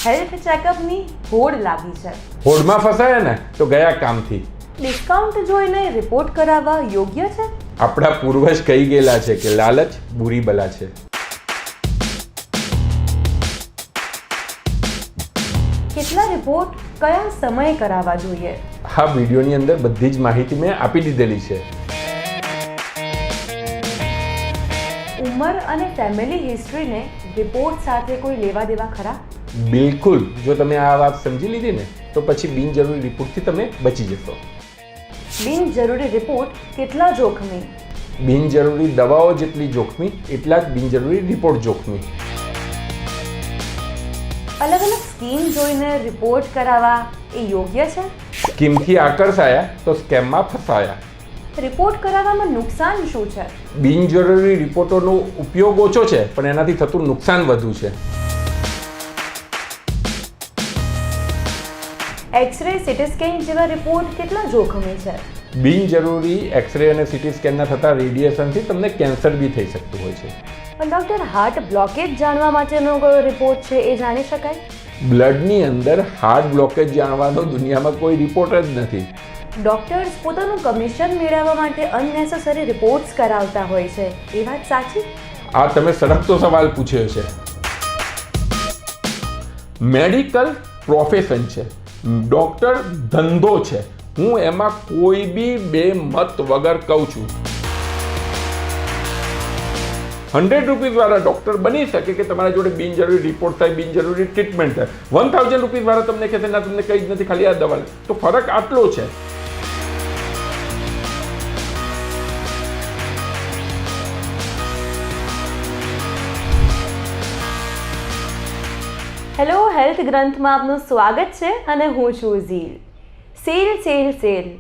Health ચેકઅપની હોડ લાગી છે. હોડમાં ફસાયા ને તો ગયા કામથી. ડિસ્કાઉન્ટ જોઈને રિપોર્ટ કરાવવા યોગ્ય છે? આપણા પૂર્વજ કહી ગયેલા છે કે લાલચ બુરી બલા છે. કેટલા રિપોર્ટ કયા સમયે કરાવવા જોઈએ? આ વિડીયોની અંદર બધી જ માહિતી મેં આપી દીધેલી છે. ઉંમર અને ફેમિલી હિસ્ટ્રીને રિપોર્ટ સાથે કોઈ લેવા દેવા ખરા? બિલકુલ. જો તમે આ વાત સમજી લીધી ને તો પછી બિનજરૂરી રિપોર્ટથી તમે બચી જશો. બિનજરૂરી રિપોર્ટ કેટલા જોખમી? બિનજરૂરી દવાઓ જેટલી જોખમી એટલા જ બિનજરૂરી રિપોર્ટ જોખમી. અલગ અલગ સ્કીમ જોઈને રિપોર્ટ કરાવવા એ યોગ્ય છે? સ્કીમથી આકર્ષાયા તો સ્કેમમાં ફસાયા. રિપોર્ટ કરાવવામાં નુકસાન શું છે? બિનજરૂરી રિપોર્ટોનો ઉપયોગ ઓછો છે પણ એનાથી થતું નુકસાન વધુ છે. એક્સરે, સીટી સ્કેન જેવા રિપોર્ટ કેટલા જોખમી છે? બિનજરૂરી એક્સરે અને સીટી સ્કેનના થતા રેડિયેશનથી તમને કેન્સર બી થઈ શકતું હોય છે. પણ ડૉક્ટર, હાર્ટ બ્લોકેજ જાણવા માટેનો કયો રિપોર્ટ છે એ જાણી શકાય? બ્લડની અંદર હાર્ટ બ્લોકેજ જાણવાનો દુનિયામાં કોઈ રિપોર્ટ જ નથી. ડૉક્ટર્સ પોતાનું કમિશન મેળવવા માટે અનનેસેસરી રિપોર્ટ્સ કરાવતા હોય છે, એ વાત સાચી? આ તમે સળગતો સવાલ પૂછ્યો છે. મેડિકલ પ્રોફેશન છે, ડૉક્ટર ધંધો છે. હું એમાં કોઈ બી બે મત વગર કહું છું. 100 રૂપીસ વાળા ડૉક્ટર બની શકે કે તમારા જોડે બિનજરૂરી રિપોર્ટ થાય, બિનજરૂરી ટ્રીટમેન્ટ થાય. 1000 રૂપીસ વાળા તમને કહેશે ના, તમને કંઈ જ નથી, ખાલી આ દવા. તો ફરક આટલો છે. હેલો, હેલ્થ ગ્રંથમાં આપનું સ્વાગત છે અને હું છું ઝીલ. સેલ સેલ સેલ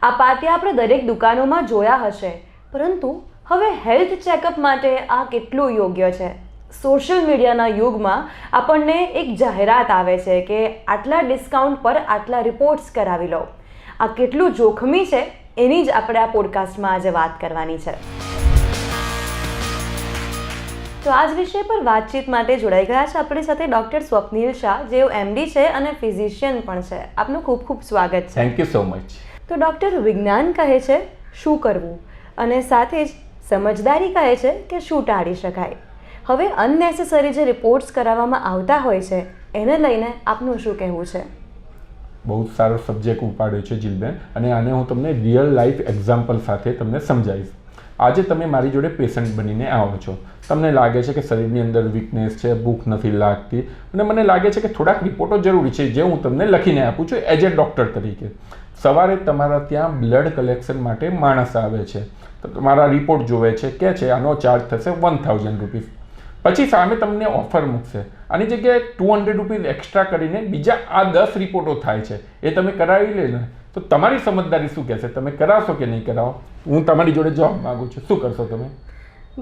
આ પાટિયા આપણે દરેક દુકાનોમાં જોયા હશે, પરંતુ હવે હેલ્થ ચેકઅપ માટે આ કેટલું યોગ્ય છે? સોશિયલ મીડિયાના યુગમાં આપણને એક જાહેરાત આવે છે કે આટલા ડિસ્કાઉન્ટ પર આટલા રિપોર્ટ્સ કરાવી લો. આ કેટલું જોખમી છે એની જ આપણે આ પોડકાસ્ટમાં આજે વાત કરવાની છે. તો આ જ વિષય પર વાતચીત માટે જોડાઈ ગયા છે આપણી સાથે ડૉક્ટર સ્વપ્નિલ શાહ, જેઓ MD છે અને ફિઝિશિયન પણ છે. આપનું ખૂબ ખૂબ સ્વાગત છે. Thank you so much. તો ડૉક્ટર, વિજ્ઞાન કહે છે શું કરવું અને સાથે જ સમજદારી કહે છે કે શું ટાળી શકાય. હવે અનનેસેસરી જે રિપોર્ટ્સ કરાવવામાં આવતા હોય છે એને લઈને આપનું શું કહેવું છે? બહુ સારો સબ્જેક્ટ ઉપાડ્યો છે જીલબેન, અને આને હું તમને રિયલ લાઈફ એક્ઝામ્પલ સાથે તમને સમજાવીશ. આજે તમે મારી જોડે પેશન્ટ બનીને આવો છો. તમને લાગે છે કે શરીરની અંદર વીકનેસ છે, ભૂખ નથી લાગતી, અને મને લાગે છે કે થોડાક રિપોર્ટો જરૂરી છે જે હું તમને લખીને આપું છું એઝ એ ડૉક્ટર તરીકે. સવારે તમારા ત્યાં બ્લડ કલેક્શન માટે માણસ આવે છે, તો તમારા રિપોર્ટ જોવે છે, કહે છે આનો ચાર્જ થશે 1000 રૂપીસ. પછી સામે તમને ઓફર મૂકશે, આની જગ્યાએ 200 રૂપીસ એક્સ્ટ્રા કરીને બીજા આ 10 રિપોર્ટો થાય છે, એ તમે કરાવી લે ને, તો તમારી સમજદારી શું કહેશે? તમે કરાવશો કે નહીં કરાવો? હું તમારી જોડે જવાબ માગું છું. શું કરશો તમે?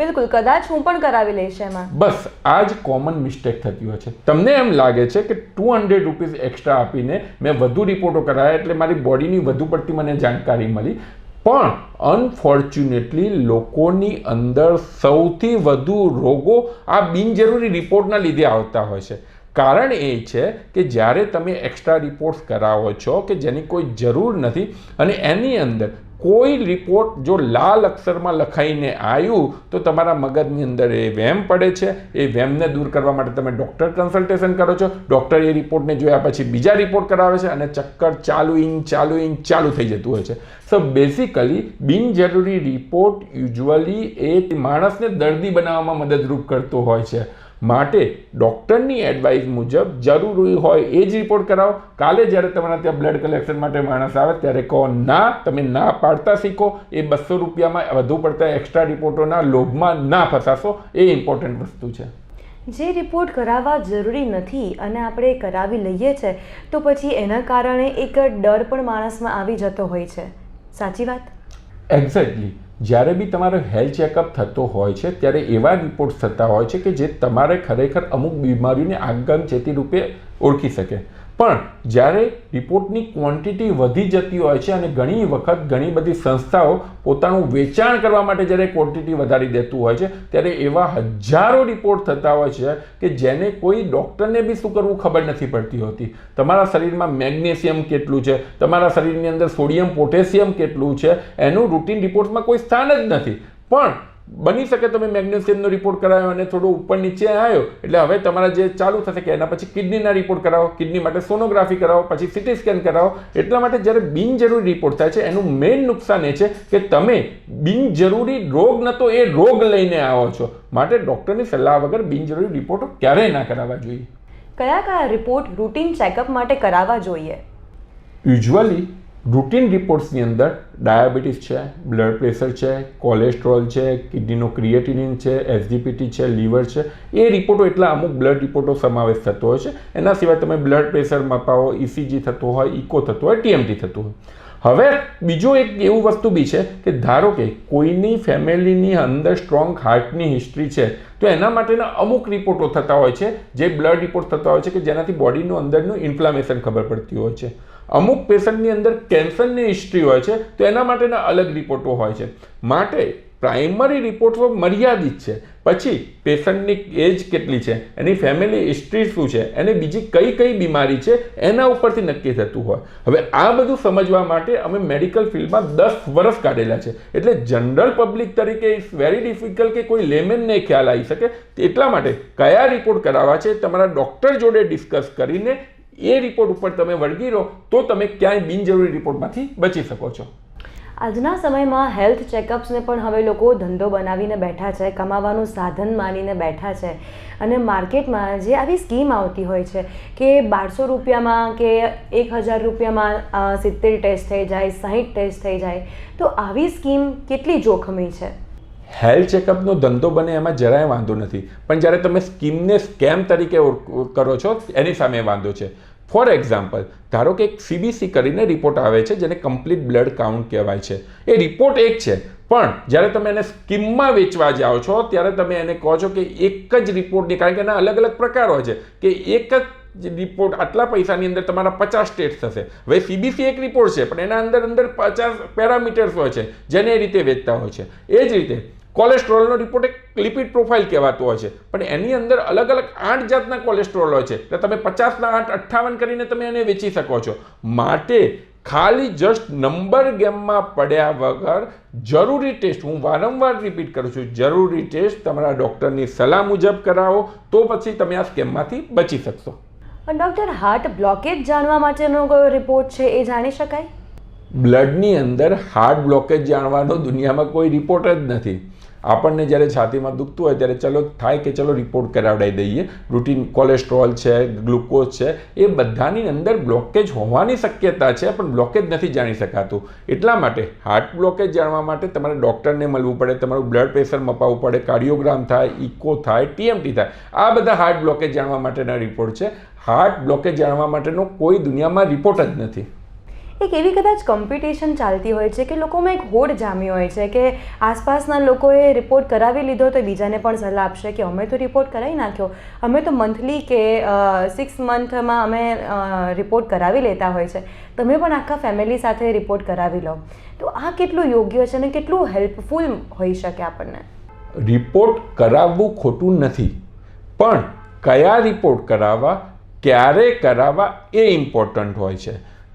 બિલકુલ, કદાચ હું પણ કરાવી લઈશ એમાં. બસ આ જ કોમન મિસ્ટેક થતી હોય છે. તમને એમ લાગે છે કે 200 રૂપીસ એક્સ્ટ્રા આપીને મેં વધુ રિપોર્ટો કરાયા એટલે મારી બોડીની વધુ પડતી મને જાણકારી મળી. પણ અનફોર્ચ્યુનેટલી લોકોની અંદર સૌથી વધુ રોગો આ બિનજરૂરી રિપોર્ટના લીધે આવતા હોય છે. કારણ એ છે કે જ્યારે તમે એક્સ્ટ્રા રિપોર્ટ્સ કરાવો છો કે જેની કોઈ જરૂર નથી, અને એની અંદર કોઈ રિપોર્ટ જો લાલ અક્ષરમાં લખાઈને આવ્યું તો તમારા મગજની અંદર એ વહેમ પડે છે. એ વહેમને દૂર કરવા માટે તમે ડૉક્ટર કન્સલ્ટેશન કરો છો. ડૉક્ટર એ રિપોર્ટને જોયા પછી બીજા રિપોર્ટ કરાવે છે અને ચક્કર ચાલુ થઈ જતું હોય છે. સો બેઝિકલી બિનજરૂરી રિપોર્ટ યુઝ્યુઅલી એ માણસને દર્દી બનાવવામાં મદદરૂપ કરતો હોય છે. માટે ડૉક્ટરની એડવાઇસ મુજબ જરૂરી હોય એ જ રિપોર્ટ કરાવો. કાલે જ્યારે તમારા ત્યાં બ્લડ કલેક્શન માટે માણસ આવે ત્યારે કહો ના, તમે ના પાડતા શીખો. એ 200 રૂપિયામાં વધુ પડતા એક્સ્ટ્રા રિપોર્ટોના લોભમાં ના ફસાશો. એ ઇમ્પોર્ટન્ટ વસ્તુ છે. જે રિપોર્ટ કરાવવા જરૂરી નથી અને આપણે કરાવી લઈએ છીએ તો પછી એના કારણે એક ડર પણ માણસમાં આવી જતો હોય છે. સાચી વાત? એક્ઝેક્ટલી. જ્યારે બી તમારો હેલ્થ ચેકઅપ થતો હોય છે ત્યારે એવા રિપોર્ટ્સ થતા હોય છે કે જે તમારે ખરેખર અમુક બીમારીઓને આગમચેતી રૂપે ઓળખી શકે. પણ જ્યારે રિપોર્ટની ક્વોન્ટિટી વધી જતી હોય છે અને ઘણી વખત ઘણી બધી સંસ્થાઓ પોતાનું વેચાણ કરવા માટે જ્યારે ક્વોન્ટિટી વધારી દેતું હોય છે ત્યારે એવા હજારો રિપોર્ટ થતા હોય છે કે જેને કોઈ ડૉક્ટરને બી શું કરવું ખબર નથી પડતી હોતી. તમારા શરીરમાં મેગ્નેશિયમ કેટલું છે, તમારા શરીરની અંદર સોડિયમ પોટેશિયમ કેટલું છે, એનું રૂટીન રિપોર્ટમાં કોઈ સ્થાન જ નથી. પણ બની શકે તમે મેગ્નેશિયમનો રિપોર્ટ કરાવ્યો અને થોડો ઉપર નીચે આવ્યો એટલે હવે તમારા જે ચાલુ થશે કે એના પછી કિડનીના રિપોર્ટ કરાવો, કિડની માટે સોનોગ્રાફી કરાવો, પછી સીટી સ્કેન કરાવો. એટલા માટે જ્યારે બિનજરૂરી રિપોર્ટ થાય છે એનું મેઇન નુકસાન એ છે કે તમે બિનજરૂરી રોગ નતો એ રોગ લઈને આવો છો. માટે ડૉક્ટરની સલાહ વગર બિનજરૂરી રિપોર્ટો ક્યારેય ના કરાવવા જોઈએ. કયા કયા રિપોર્ટ રૂટીન ચેકઅપ માટે કરાવવા જોઈએ? યુઝ્યુઅલી રૂટીન રિપોર્ટ્સની અંદર ડાયાબિટીસ છે, બ્લડ પ્રેશર છે, કોલેસ્ટ્રોલ છે, કિડનીનો ક્રિએટિનિન છે, એસજીપીટી છે, લીવર છે, એ રિપોર્ટો એટલા અમુક બ્લડ રિપોર્ટો સમાવેશ થતો હોય છે. એના સિવાય તમે બ્લડ પ્રેશર મપાવો, ઇસીજી થતો હોય, ઇકો થતો હોય, ટીએમટી થતું હોય. હવે બીજો એક એવું વસ્તુ બી છે કે ધારો કે કોઈની ફેમિલીની અંદર સ્ટ્રોંગ હાર્ટની હિસ્ટ્રી છે તો એના માટેના અમુક રિપોર્ટો થતા હોય છે જે બ્લડ રિપોર્ટ થતા હોય છે કે જેનાથી બોડીનું અંદરનું ઇન્ફ્લામેશન ખબર પડતી હોય છે. અમુક પેશન્ટની અંદર કેન્સરની હિસ્ટ્રી હોય છે તો એના માટેના અલગ રિપોર્ટો હોય છે. માટે પ્રાઇમરી રિપોર્ટો મર્યાદિત છે. પછી પેશન્ટની એજ કેટલી છે, એની ફેમિલી હિસ્ટ્રી શું છે, એને બીજી કઈ કઈ બીમારી છે એના ઉપરથી નક્કી થતું હોય. હવે આ બધું સમજવા માટે અમે મેડિકલ ફિલ્ડમાં 10 વર્ષ કાઢેલા છે. એટલે જનરલ પબ્લિક તરીકે ઇટ્સ વેરી ડિફિકલ્ટ કે કોઈ લેમેનને ખ્યાલ આવી શકે. એટલા માટે કયા રિપોર્ટ કરાવવા છે તમારા ડૉક્ટર જોડે ડિસ્કસ કરીને એ રિપોર્ટ ઉપર તમે વળગી રહો તો તમે ક્યાંય બિનજરૂરી રિપોર્ટમાંથી બચી શકો છો. આજના સમયમાં હેલ્થ ચેકઅપ્સને પણ હવે લોકો ધંધો બનાવીને બેઠા છે, કમાવાનું સાધન માનીને બેઠા છે. અને માર્કેટમાં જે આવી સ્કીમ આવતી હોય છે કે 1200 રૂપિયામાં કે 1000 રૂપિયામાં 70 ટેસ્ટ થઈ જાય, 60 ટેસ્ટ થઈ જાય, તો આવી સ્કીમ કેટલી જોખમી છે? હેલ્થ ચેકઅપનો ધંધો બને એમાં જરાય વાંધો નથી, પણ જ્યારે તમે સ્કીમને સ્કેમ તરીકે કરો છો એની સામે વાંધો છે. ફોર એક્ઝામ્પલ, ધારો કે એક સીબીસી કરીને રિપોર્ટ આવે છે જેને કમ્પ્લીટ બ્લડ કાઉન્ટ કહેવાય છે. એ રિપોર્ટ એક છે, પણ જ્યારે તમે એને સ્કીમમાં વેચવા જાઓ છો ત્યારે તમે એને કહો છો કે એક જ રિપોર્ટની, કારણ કે એના અલગ અલગ પ્રકાર હોય છે કે એક જ રિપોર્ટ આટલા પૈસાની અંદર તમારા 50 ટેસ્ટ થશે. હવે સીબીસી એક રિપોર્ટ છે પણ એના અંદર 50 પેરામીટર્સ હોય છે જેને એ રીતે વેચતા હોય છે. એ જ રીતે કોલેસ્ટ્રોલનો રિપોર્ટ એક લિપિડ પ્રોફાઇલ કહેવાતો હોય છે, પણ એની અંદર અલગ અલગ 8 જાતના કોલેસ્ટ્રોલ હોય છે. એટલે તમે 50ના 8 58 કરીને તમે એને વેચી શકો છો. માટે ખાલી જસ્ટ નંબર ગેમમાં પડ્યા વગર જરૂરી ટેસ્ટ, હું વારંવાર રિપીટ કરું છું, જરૂરી ટેસ્ટ તમારા ડૉક્ટરની સલાહ મુજબ કરાવો તો પછી તમે આ સ્કેમમાંથી બચી શકશો. ડૉક્ટર, હાર્ટ બ્લોકેજ જાણવા માટેનો કોઈ રિપોર્ટ છે એ જાણી શકાય? બ્લડની અંદર હાર્ટ બ્લોકેજ જાણવાનો દુનિયામાં કોઈ રિપોર્ટ જ નથી. આપણને જ્યારે છાતીમાં દુખતું હોય ત્યારે ચલો થાય કે ચલો રિપોર્ટ કરાવડાવી દઈએ. રૂટીન કોલેસ્ટ્રોલ છે, ગ્લુકોઝ છે, એ બધાની અંદર બ્લોકેજ હોવાની શક્યતા છે પણ બ્લોકેજ નથી જાણી શકાતું. એટલા માટે હાર્ટ બ્લોકેજ જાણવા માટે તમારે ડૉક્ટરને મળવું પડે, તમારું બ્લડ પ્રેશર મપાવવું પડે, કાર્ડિયોગ્રામ થાય, ઇકો થાય, ટીએમટી થાય. આ બધા હાર્ટ બ્લોકેજ જાણવા માટેના રિપોર્ટ છે. હાર્ટ બ્લોકેજ જાણવા માટેનો કોઈ દુનિયામાં રિપોર્ટ જ નથી. એક એવી કદાચ કોમ્પિટિશન ચાલતી હોય છે કે લોકોમાં એક હોડ જામી હોય છે કે આસપાસના લોકોએ રિપોર્ટ કરાવી લીધો તો બીજાને પણ સલાહ આપશે કે અમે તો રિપોર્ટ કરાવી નાખ્યો, અમે તો મંથલી કે 6 મંથમાં અમે રિપોર્ટ કરાવી લેતા હોય છે, તમે પણ આખા ફેમિલી સાથે રિપોર્ટ કરાવી લો. તો આ કેટલું યોગ્ય છે અને કેટલું હેલ્પફુલ હોઈ શકે આપણને? રિપોર્ટ કરાવવું ખોટું નથી, પણ કયા રિપોર્ટ કરાવવા, ક્યારે કરાવવા એ ઇમ્પોર્ટન્ટ હોય છે.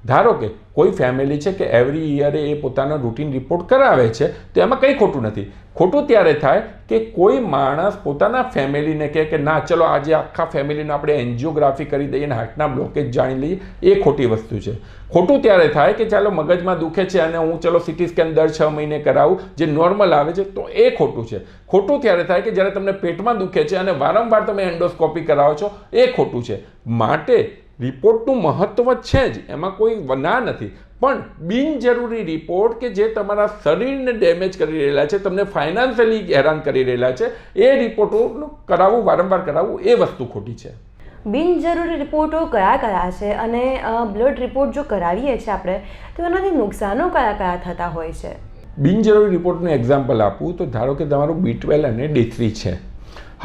ધારો કે કોઈ ફેમિલી છે કે એવરી યરે એ પોતાનો રૂટીન રિપોર્ટ કરાવે છે તો એમાં કંઈ ખોટું નથી. ખોટું ત્યારે થાય કે કોઈ માણસ પોતાના ફેમિલીને કહે કે ના ચલો આજે આખા ફેમિલીને આપણે એન્જિયોગ્રાફી કરી દઈએ અને હાર્ટના બ્લોકેજ જાણી લઈએ. એ ખોટી વસ્તુ છે. ખોટું ત્યારે થાય કે ચાલો મગજમાં દુખે છે અને હું ચલો સીટી સ્કેન દર 6 મહિને કરાવું જે નોર્મલ આવે છે, તો એ ખોટું છે. ખોટું ત્યારે થાય કે જ્યારે તમને પેટમાં દુખે છે અને વારંવાર તમે એન્ડોસ્કોપી કરાવો છો, એ ખોટું છે. માટે રિપોર્ટનું મહત્વ છે જ, એમાં કોઈ ના નથી, પણ બિનજરૂરી રિપોર્ટ કે જે તમારા શરીરને ડેમેજ કરી રહેલા છે, તમને ફાઇનાન્શિયલી હેરાન કરી રહેલા છે, એ રિપોર્ટો કરાવવું, વારંવાર કરાવવું, એ વસ્તુ ખોટી છે. બિનજરૂરી રિપોર્ટો કયા કયા છે અને બ્લડ રિપોર્ટ જો કરાવીએ છીએ આપણે તો એનાથી નુકસાનો કયા કયા થતા હોય છે? બિનજરૂરી રિપોર્ટનું એક્ઝામ્પલ આપું તો ધારો કે તમારું B12 અને D3 છે.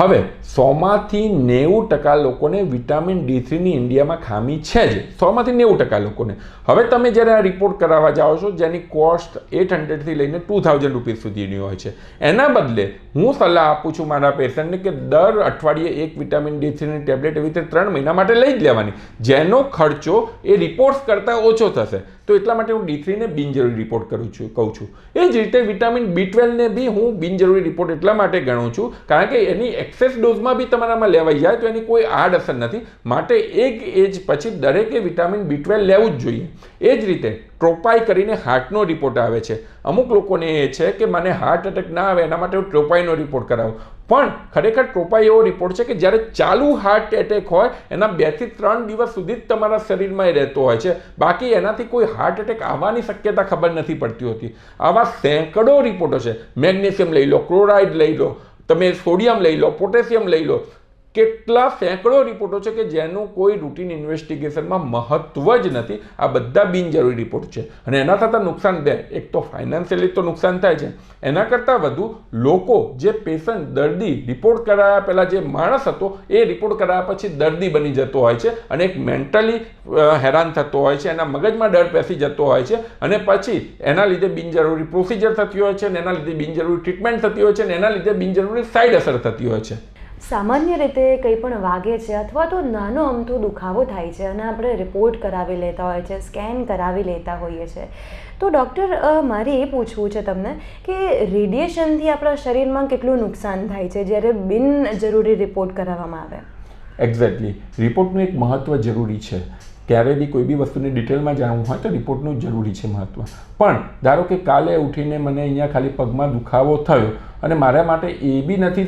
હવે 100માંથી 90% લોકોને વિટામિન D3ની ઇન્ડિયામાં ખામી છે જ, 100માંથી 90% લોકોને. હવે તમે જ્યારે આ રિપોર્ટ કરાવવા જાઓ છો જેની કોસ્ટ 800થી લઈને 2000 રૂપીસ સુધીની હોય છે, એના બદલે હું સલાહ આપું છું મારા પેશન્ટને કે દર અઠવાડિયે એક વિટામિન D3ની ટેબ્લેટ એવી રીતે 3 મહિના માટે લઈ જ લેવાની, જેનો ખર્ચો એ રિપોર્ટ્સ કરતાં ઓછો થશે. તો એટલા માટે હું D3ને બિનજરૂરી રિપોર્ટ કહું છું. એ જ રીતે વિટામિન B12ને બી હું બિનજરૂરી રિપોર્ટ એટલા માટે ગણું છું કારણ કે એની એક્સેસ ડોઝમાં બી તમારામાં લેવાઈ જાય તો એની કોઈ આડઅસર નથી. માટે એક એજ પછી દરેકે વિટામિન B12 લેવું જ જોઈએ. એ જ રીતે ટ્રોપાઈ કરીને હાર્ટનો રિપોર્ટ આવે છે. અમુક લોકોને એ છે કે મને હાર્ટ એટેક ના આવે એના માટે હું ટ્રોપાઈનો રિપોર્ટ કરાવું, પણ ખરેખર ટ્રોપાઈ એવો રિપોર્ટ છે કે જ્યારે ચાલુ હાર્ટ એટેક હોય એના 2 થી 3 દિવસ સુધી જ તમારા શરીરમાં એ રહેતો હોય છે, બાકી એનાથી કોઈ હાર્ટ એટેક આવવાની શક્યતા ખબર નથી પડતી હોતી. આવા સેંકડો રિપોર્ટો છે. મેગ્નેશિયમ લઈ લો, ક્લોરાઇડ લઈ લો, તમે સોડિયમ લઈ લો, પોટેશિયમ લઈ લો, કેટલા સેંકડો રિપોર્ટો છે કે જેનું કોઈ રૂટીન ઇન્વેસ્ટિગેશનમાં મહત્વ જ નથી. આ બધા બિનજરૂરી રિપોર્ટ છે અને એના થતાં નુકસાન બે, એક તો ફાઇનાન્શિયલી તો નુકસાન થાય છે, એના કરતાં વધુ લોકો જે પેશન્ટ દર્દી રિપોર્ટ કરાયા પહેલાં જે માણસ હતો એ રિપોર્ટ કરાયા પછી દર્દી બની જતો હોય છે અને એક મેન્ટલી હેરાન થતો હોય છે, એના મગજમાં ડર બેસી જતો હોય છે અને પછી એના લીધે બિનજરૂરી પ્રોસિજર થતી હોય છે અને એના લીધે બિનજરૂરી ટ્રીટમેન્ટ થતી હોય છે અને એના લીધે બિનજરૂરી સાઈડ અસર થતી હોય છે. સામાન્ય રીતે કંઈ પણ વાગે છે અથવા તો નાનો અમથો દુખાવો થાય છે અને આપણે રિપોર્ટ કરાવી લેતા હોય છે, સ્કેન કરાવી લેતા હોઈએ છીએ, તો ડૉક્ટર મારે એ પૂછવું છે તમને કે રેડિયેશનથી આપણા શરીરમાં કેટલું નુકસાન થાય છે જ્યારે બિનજરૂરી રિપોર્ટ કરાવવામાં આવે? એક્ઝેક્ટલી, રિપોર્ટનું એક મહત્વ જરૂરી છે. ક્યારે બી કોઈ બી વસ્તુની ડિટેલમાં જાણવું હોય તો રિપોર્ટનું જરૂરી છે મહત્વ. પણ ધારો કે કાલે ઉઠીને મને અહીંયા ખાલી પગમાં દુખાવો થયો અને મારા માટે એ બી નથી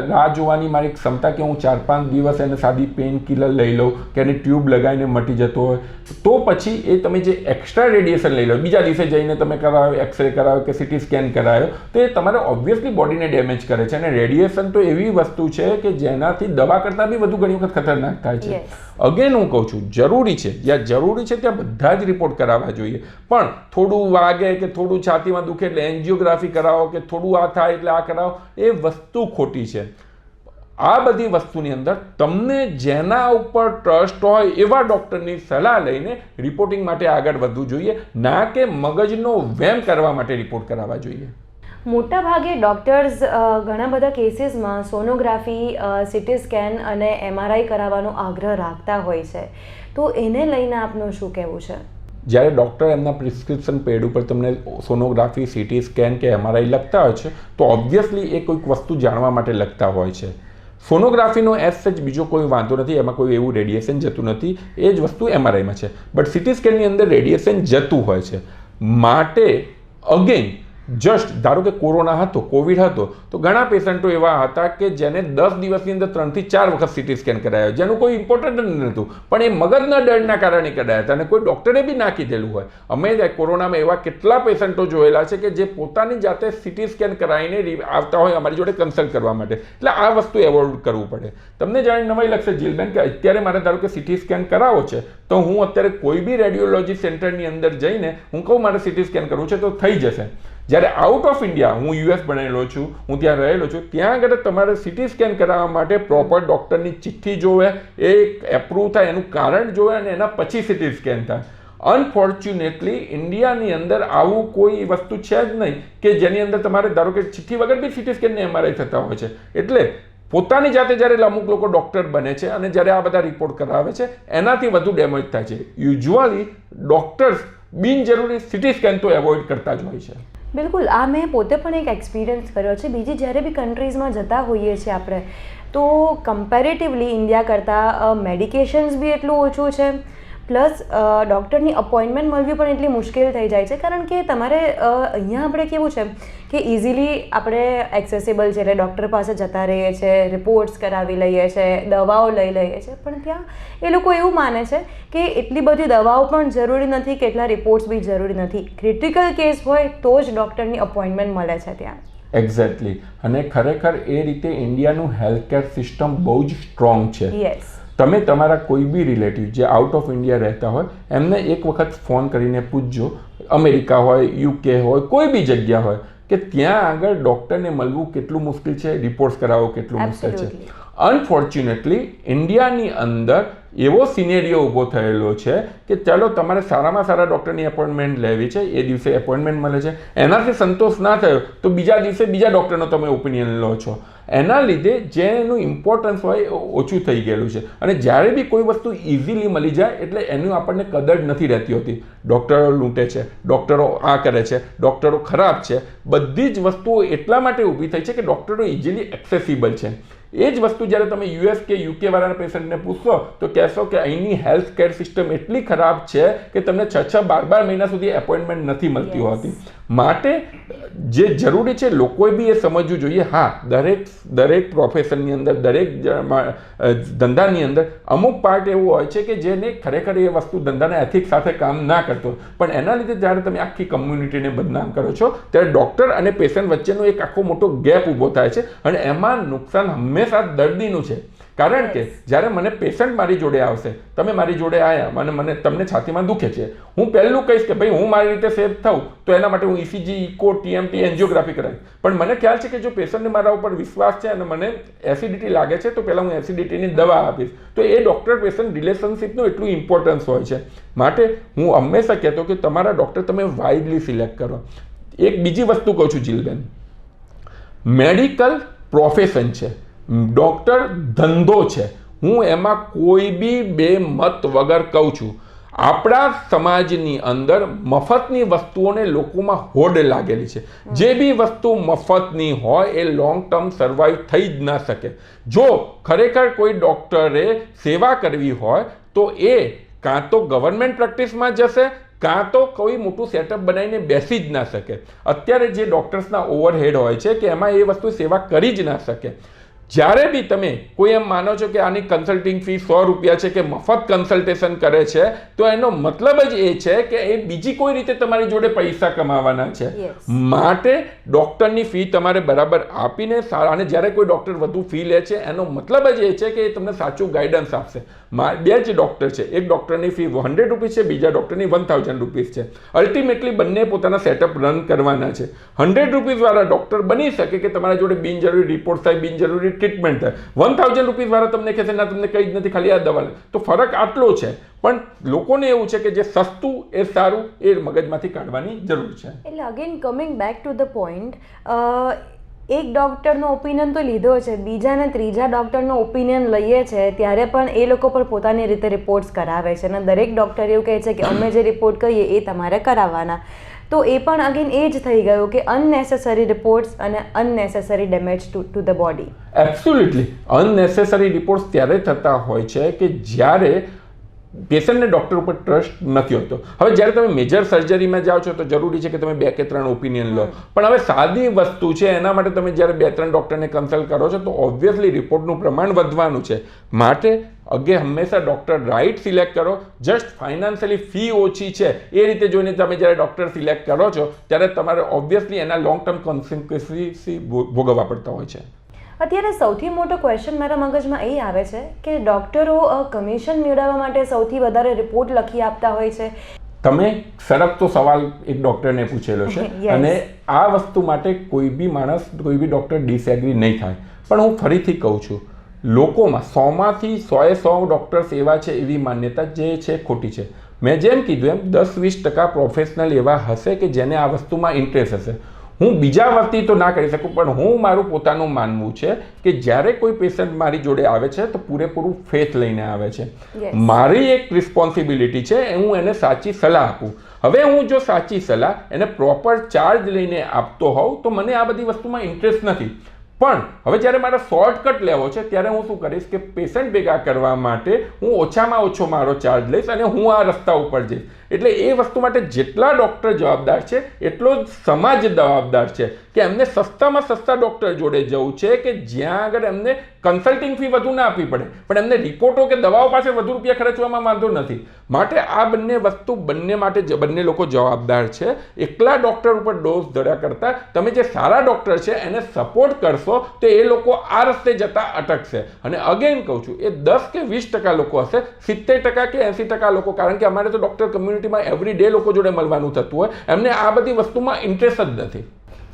રાહ જોવાની મારી ક્ષમતા કે હું 4-5 દિવસ એને સાદી પેઇન કિલર લઈ લઉં કે એને ટ્યુબ લગાવીને મટી જતો હોય, તો પછી એ તમે જે એક્સ્ટ્રા રેડિયેશન લઈ લો, બીજા દિવસે જઈને તમે કરાવો, એક્સરે કરાવો કે સિટી સ્કેન કરાયો, તો એ તમારે ઓબ્વિયસલી બોડીને ડેમેજ કરે છે. અને રેડિયેશન તો એવી વસ્તુ છે કે જેનાથી દવા કરતાં બી વધુ ઘણી વખત ખતરનાક થાય છે. અગેન હું કહું છું, જરૂરી છે, જ્યાં જરૂરી છે ત્યાં બધા જ રિપોર્ટ કરાવવા જોઈએ, પણ થોડું વાગે કે થોડું છાતીમાં દુખે એટલે એન્જિયોગ્રાફી કરાવો કે થોડું આ થાય એટલે આ કરાવો, એ વસ્તુ ખોટી છે. આ બધી વસ્તુની અંદર તમને જેના ઉપર ટ્રસ્ટ હોય એવા ડૉક્ટરની સલાહ લઈને રિપોર્ટિંગ માટે આગળ વધવું જોઈએ, ના કે મગજનો વેમ કરવા માટે રિપોર્ટ કરાવવા જોઈએ. મોટા ભાગે ડૉક્ટર્સ ઘણા બધા કેસીસમાં સોનોગ્રાફી, સિટી સ્કેન અને MRI કરાવવાનો આગ્રહ રાખતા હોય છે, તો એને લઈને આપનું શું કહેવું છે? જ્યારે ડૉક્ટર એમના પ્રિસ્ક્રિપ્શન પેડ ઉપર તમને સોનોગ્રાફી, સિટી સ્કેન કે MRI લખતા હોય છે તો ઓબ્વિયસલી એ કોઈક વસ્તુ જાણવા માટે લખતા હોય છે. સોનોગ્રાફીનો એઝ સચ બીજો કોઈ વાંધો નથી, એમાં કોઈ એવું રેડિયેશન જતું નથી, એ જ વસ્તુ MRIમાં છે. બટ સિટી સ્કેનની અંદર રેડિયેશન જતું હોય છે. માટે અગેન જસ્ટ ધારો કે કોરોના હતો, કોવિડ હતો, તો ઘણા પેશન્ટો એવા હતા કે જેને 10 દિવસની અંદર 3 થી 4 વખત સિટી સ્કેન કરાયો, જેનું કોઈ ઇમ્પોર્ટન્ટ નહોતું, પણ એ મગજના ડરના કારણે કરાયા હતા અને કોઈ ડૉક્ટરે બી ના કીધેલું હોય. અમે કોરોનામાં એવા કેટલા પેશન્ટો જોયેલા છે કે જે પોતાની જાતે સિટી સ્કેન કરાવીને આવતા હોય અમારી જોડે કન્સલ્ટ કરવા માટે. એટલે આ વસ્તુ એવોઇડ કરવું પડે. તમને જાણે નવાઈ લાગશે જીલબેન કે અત્યારે મારે ધારો કે સિટી સ્કેન કરાવો છે તો હું અત્યારે કોઈ બી રેડિયોલોજી સેન્ટરની અંદર જઈને હું કહું મારે સિટી સ્કેન કરવું છે તો થઈ જશે. જ્યારે આઉટ ઓફ ઇન્ડિયા, હું US બનેલો છું, હું ત્યાં રહેલો છું, ત્યાં આગળ તમારે સિટી સ્કેન કરાવવા માટે પ્રોપર ડૉક્ટરની ચિઠ્ઠી જોવે, એ એપ્રૂવ થાય, એનું કારણ જોવે અને એના પછી સિટી સ્કેન થાય. અનફોર્ચ્યુનેટલી ઇન્ડિયાની અંદર આવું કોઈ વસ્તુ છે જ નહીં કે જેની અંદર તમારે ધારો કે ચિઠ્ઠી વગર બી સિટી સ્કેન ને MRI થતા હોય છે. એટલે પોતાની જાતે જ્યારે અમુક લોકો ડૉક્ટર બને છે અને જ્યારે આ બધા રિપોર્ટ કરાવે છે એનાથી વધુ ડેમેજ થાય છે. યુઝ્યુઅલી ડૉક્ટર્સ બિનજરૂરી સિટી સ્કેન તો એવોઇડ કરતા જ હોય છે. બિલકુલ, આ મેં પોતે પણ એક એક્સપિરિયન્સ કર્યો છે. બીજી જ્યારે બી કન્ટ્રીઝમાં જતા હોઈએ છીએ આપણે તો કમ્પેરેટિવલી ઇન્ડિયા કરતાં મેડિકેશન્સ બી એટલું ઓછું છે, પ્લસ ડૉક્ટરની અપોઇન્ટમેન્ટ મળવી પણ એટલી મુશ્કેલ થઈ જાય છે, કારણ કે તમારે અહીંયા આપણે કેવું છે કે ઇઝીલી આપણે એક્સેસિબલ છે, એટલે ડૉક્ટર પાસે જતા રહીએ છીએ, રિપોર્ટ્સ કરાવી લઈએ છીએ, દવાઓ લઈ લઈએ છીએ, પણ ત્યાં એ લોકો એવું માને છે કે એટલી બધી દવાઓ પણ જરૂરી નથી, કેટલા રિપોર્ટ્સ બી જરૂરી નથી. ક્રિટિકલ કેસ હોય તો જ ડૉક્ટરની અપોઇન્ટમેન્ટ મળે છે ત્યાં. એક્ઝેક્ટલી. અને ખરેખર એ રીતે ઇન્ડિયાનું હેલ્થકેર સિસ્ટમ બહુ જ સ્ટ્રોંગ છે. યસ. તમે તમારા કોઈ બી રિલેટિવ જે આઉટ ઓફ ઇન્ડિયા રહેતા હોય એમને એક વખત ફોન કરીને પૂછજો, અમેરિકા હોય, UK હોય, કોઈ બી જગ્યા હોય, કે ત્યાં આગળ ડૉક્ટરને મળવું કેટલું મુશ્કેલ છે, રિપોર્ટ્સ કરાવવો કેટલું મુશ્કેલ છે. અનફોર્ચ્યુનેટલી ઇન્ડિયાની અંદર એવો સિનેરિયો ઊભો થયેલો છે કે ચાલો તમારે સારામાં સારા ડૉક્ટરની એપોઇન્ટમેન્ટ લેવી છે, એ દિવસે એપોઇન્ટમેન્ટ મળે છે, એનાથી સંતોષ ના થયો તો બીજા દિવસે બીજા ડૉક્ટરનો તમે ઓપિનિયન લો છો. એના લીધે જે એનું ઇમ્પોર્ટન્સ હોય એ ઓછું થઈ ગયેલું છે. અને જ્યારે બી કોઈ વસ્તુ ઇઝીલી મળી જાય એટલે એનું આપણને કદર નથી રહેતી હોતી. ડૉક્ટરો લૂંટે છે, ડૉક્ટરો આ કરે છે, ડૉક્ટરો ખરાબ છે, બધી જ વસ્તુઓ એટલા માટે ઊભી થઈ છે કે ડૉક્ટરો ઇઝીલી એક્સેસિબલ છે. એ જ વસ્તુ જ્યારે તમે યુએસ કે યુકે વાળાના પેશન્ટને પૂછશો તો કહેશો કે અહીંની હેલ્થ કેર સિસ્ટમ એટલી ખરાબ છે કે તમને 6-12 મહિના સુધી એપોઇન્ટમેન્ટ નથી મળતી હોતી. માટે જે જરૂરી છે લોકોએ બી એ સમજવું જોઈએ. હા, દરેક પ્રોફેશનની અંદર, દરેક ધંધાની અંદર અમુક પાર્ટ એવું હોય છે કે જેને ખરેખર એ વસ્તુ ધંધાના એથિક્સ સાથે કામ ના કરતો, પણ એના લીધે જ્યારે તમે આખી કમ્યુનિટીને બદનામ કરો છો ત્યારે ડૉક્ટર અને પેશન્ટ વચ્ચેનો એક આખો મોટો ગેપ ઊભો થાય છે અને એમાં નુકસાન હંમેશા દર્દીનું છે. કારણ કે જ્યારે મને પેશન્ટ મારી જોડે આવશે, તમે મારી જોડે આવ્યા અને તમને છાતીમાં દુખે છે, હું પહેલું કહીશ કે ભાઈ હું મારી રીતે સેફ થઉં તો એના માટે હું ઇસીજી, ઇકો, TMT, એન્જિયોગ્રાફી કરાવીશ. પણ મને ખ્યાલ છે કે જો પેશન્ટને મારા ઉપર વિશ્વાસ છે અને મને એસિડિટી લાગે છે તો પહેલાં હું એસિડિટીની દવા આપીશ. તો એ ડૉક્ટર પેશન્ટ રિલેશનશિપનું એટલું ઇમ્પોર્ટન્સ હોય છે. માટે હું હંમેશા કહેતો કે તમારા ડૉક્ટર તમે વાઇડલી સિલેક્ટ કરો. એક બીજી વસ્તુ કહું છું જીલબેન, મેડિકલ પ્રોફેશન છે, ડૉક્ટર ધંધો છે. હું એમાં કોઈ બી બે મત વગર કહું છું. આપણા સમાજની અંદર મફતની વસ્તુઓને લોકોમાં હોડ લાગેલી છે. જે બી વસ્તુ મફતની હોય એ લોંગ ટર્મ સર્વાઈવ થઈ જ ના શકે. જો ખરેખર કોઈ ડૉક્ટરે સેવા કરવી હોય તો એ કાં તો ગવર્મેન્ટ પ્રેક્ટિસમાં જશે કાં તો કોઈ મોટું સેટઅપ બનાવીને બેસી જ ના શકે. અત્યારે જે ડૉક્ટર્સના ઓવરહેડ હોય છે કે એમાં એ વસ્તુ સેવા કરી જ ના શકે. જ્યારે બી તમે કોઈ એમ માનો છો કે આની કન્સલ્ટિંગ ફી 100 રૂપિયા છે કે મફત કન્સલ્ટેશન કરે છે તો એનો મતલબ જ એ છે કે એ બીજી કોઈ રીતે તમારી જોડે પૈસા કમાવાના છે. માટે ડૉક્ટરની ફી તમારે બરાબર આપીને સારા, અને જ્યારે કોઈ ડૉક્ટર વધુ ફી લે છે એનો મતલબ જ એ છે કે એ તમને સાચું ગાઈડન્સ આપશે. બે જ ડૉક્ટર છે, એક ડૉક્ટરની ફી 100 રૂપીસ છે, બીજા ડૉક્ટરની 1000 રૂપીસ છે. અલ્ટિમેટલી બંને પોતાના સેટઅપ રન કરવાના છે. 100 રૂપીસવાળા ડૉક્ટર બની શકે કે તમારા જોડે બિનજરૂરી રિપોર્ટ થાય, બિનજરૂરી ટ્રીટમેન્ટ થાય. 1000 રૂપીસવાળા તમને કહેશે ના તમને કંઈ જ નથી, ખાલી આ દવા લે. તો ફરક આટલો છે. પણ લોકોને એવું છે કે જે સસ્તું એ સારું એ મગજમાંથી કાઢવાની જરૂર છે. એટલે again coming back to the point, એક ડૉક્ટરનો ઓપિનિયન તો લીધો છે, બીજા ને ત્રીજા ડૉક્ટરનો ઓપિનિયન લઈએ છે ત્યારે પણ એ લોકો પણ પોતાની રીતે રિપોર્ટ્સ કરાવે છે અને દરેક ડૉક્ટર એવું કહે છે કે અમે જે રિપોર્ટ કહીએ એ તમારે કરાવવાના. તો એ પણ અગેન એ જ થઈ ગયું કે અનનેસેસરી રિપોર્ટ્સ અને અનનેસેસરી damage to the body. Absolutely અનનેસેસરી reports ત્યારે થતા હોય છે કે જ્યારે પેશન્ટને ડૉક્ટર ઉપર ટ્રસ્ટ નથી હોતો. હવે જ્યારે તમે મેજર સર્જરીમાં જાઓ છો તો જરૂરી છે કે તમે 2 કે 3 ઓપિનિયન લો, પણ હવે સાદી વસ્તુ છે એના માટે તમે જ્યારે 2-3 ડૉક્ટરને કન્સલ્ટ કરો છો તો ઓબ્વિયસલી રિપોર્ટનું પ્રમાણ વધવાનું છે. માટે હંમેશા ડૉક્ટર રાઇટ સિલેક્ટ કરો. જસ્ટ ફાઇનાન્શિયલી ફી ઓછી છે એ રીતે જોઈને તમે જ્યારે ડૉક્ટર સિલેક્ટ કરો છો ત્યારે તમારે ઓબ્વિયસલી એના લોંગ ટર્મ કોન્સિક્વન્સીસ ભોગવવા પડતા હોય છે. અત્યારે સૌથી મોટો ક્વેશ્ચન મારા મગજમાં એ આવે છે કે ડૉક્ટરો કમિશન મેળવવા માટે સૌથી વધારે રિપોર્ટ લખી આપતા હોય છે. તમે સળગતો સવાલ એક ડૉક્ટરને પૂછેલો છે અને આ વસ્તુ માટે કોઈ બી માણસ, કોઈ બી ડૉક્ટર ડિસએગ્રી નહીં થાય. પણ હું ફરીથી કહું છું, લોકોમાં 100માંથી 100 ડૉક્ટર્સ એવા છે એવી માન્યતા જે છે ખોટી છે. મેં જેમ કીધું એમ 10-20% પ્રોફેશનલ એવા હશે કે જેને આ વસ્તુમાં ઇન્ટરેસ્ટ હશે. હું બીજા વતી તો ના કરી શકું, પણ હું મારું પોતાનું માનવું છે કે જ્યારે કોઈ પેશન્ટ મારી જોડે આવે છે તો પૂરેપૂરું ફેથ લઈને આવે છે. મારી એક રિસ્પોન્સિબિલિટી છે હું એને સાચી સલાહ આપું. હવે હું જો સાચી સલાહ એને પ્રોપર ચાર્જ લઈને આપતો હોઉં તો મને આ બધી વસ્તુમાં ઇન્ટરેસ્ટ નથી. પણ હવે જ્યારે મારે શોર્ટકટ લેવો છે ત્યારે હું શું કરીશ કે પેશન્ટ ભેગા કરવા માટે હું ઓછામાં ઓછો મારો ચાર્જ લઈશ અને હું આ રસ્તા ઉપર જઈશ. એટલે એ વસ્તુ માટે જેટલા ડૉક્ટર જવાબદાર છે એટલો જ સમાજ જવાબદાર છે કે એમને સસ્તામાં સસ્તા ડૉક્ટર જોડે જવું છે કે જ્યાં આગળ એમને કન્સલ્ટિંગ ફી વધુ ના આપવી પડે પણ એમને રિપોર્ટો કે દવાઓ પાસે વધુ રૂપિયા ખર્ચવામાં વાંધો નથી. માટે આ બંને વસ્તુ બંને માટે બંને લોકો જવાબદાર છે. એકલા ડૉક્ટર ઉપર ડોઝ ધર્યા કરતાં તમે જે સારા ડૉક્ટર છે એને સપોર્ટ કરશો તો એ લોકો આ રસ્તે જતા અટકશે. અને અગેન કહું છું, એ 10 કે 20% લોકો હશે, 70% કે 80% લોકો, કારણ કે અમારે તો ડૉક્ટર કમ્યુનિટીમાં એવરી ડે લોકો જોડે મળવાનું થતું હોય, એમને આ બધી વસ્તુમાં ઇન્ટરેસ્ટ જ નથી.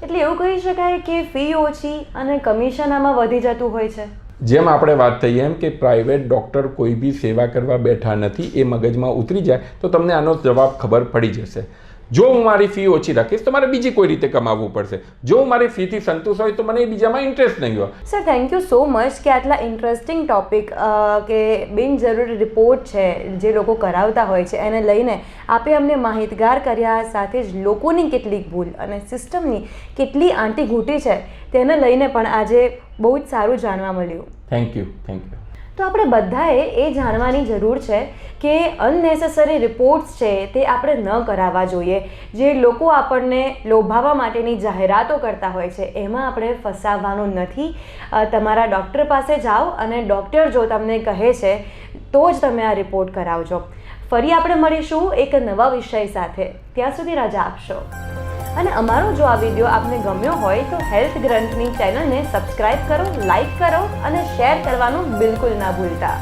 એટલે એવું કહી શકાય કે ફી ઓછી અને કમિશન આમાં વધી જતું હોય છે. જેમ આપણે વાત થઈ એમ કે પ્રાઇવેટ ડૉક્ટર કોઈ બી સેવા કરવા બેઠા નથી, એ મગજમાં ઉતરી જાય તો તમને આનો જવાબ ખબર પડી જશે. જો હું મારી ફી ઓછી રાખીશ તો મારે બીજી કોઈ રીતે કમાવવું પડશે. જો હું મારી ફીથી સંતુષ્ટ હોય તો મને બીજામાં ઇન્ટરેસ્ટ નહીં હોય. Sir thank you so much કે આટલા ઇન્ટરેસ્ટિંગ ટોપિક કે બિનજરૂરી રિપોર્ટ છે જે લોકો કરાવતા હોય છે એને લઈને આપે અમને માહિતગાર કર્યા, સાથે જ લોકોની કેટલીક ભૂલ અને સિસ્ટમની કેટલી આંટીઘૂંટી છે તેને લઈને પણ આજે બહુ જ સારું જાણવા મળ્યું. Thank you. તો આપણે બધાએ એ જાણવાની જરૂર છે કે અનનેસેસરી રિપોર્ટ્સ છે તે આપણે ન કરાવવા જોઈએ. જે લોકો આપણને લોભાવવા માટેની જાહેરાતો કરતા હોય છે એમાં આપણે ફસાવવાનું નથી. તમારા ડૉક્ટર પાસે જાઓ અને ડૉક્ટર જો તમને કહે છે તો જ તમે આ રિપોર્ટ કરાવજો. ફરી આપણે મળીશું એક નવા વિષય સાથે. ત્યાં સુધી રજા આપશો. અને અમારો જો આ વિડીયો આપને ગમ્યો હોય તો હેલ્થ ગ્રંથની ચેનલને સબસ્ક્રાઇબ કરો, લાઇક કરો અને શેર કરવાનું બિલકુલ ના ભૂલતા.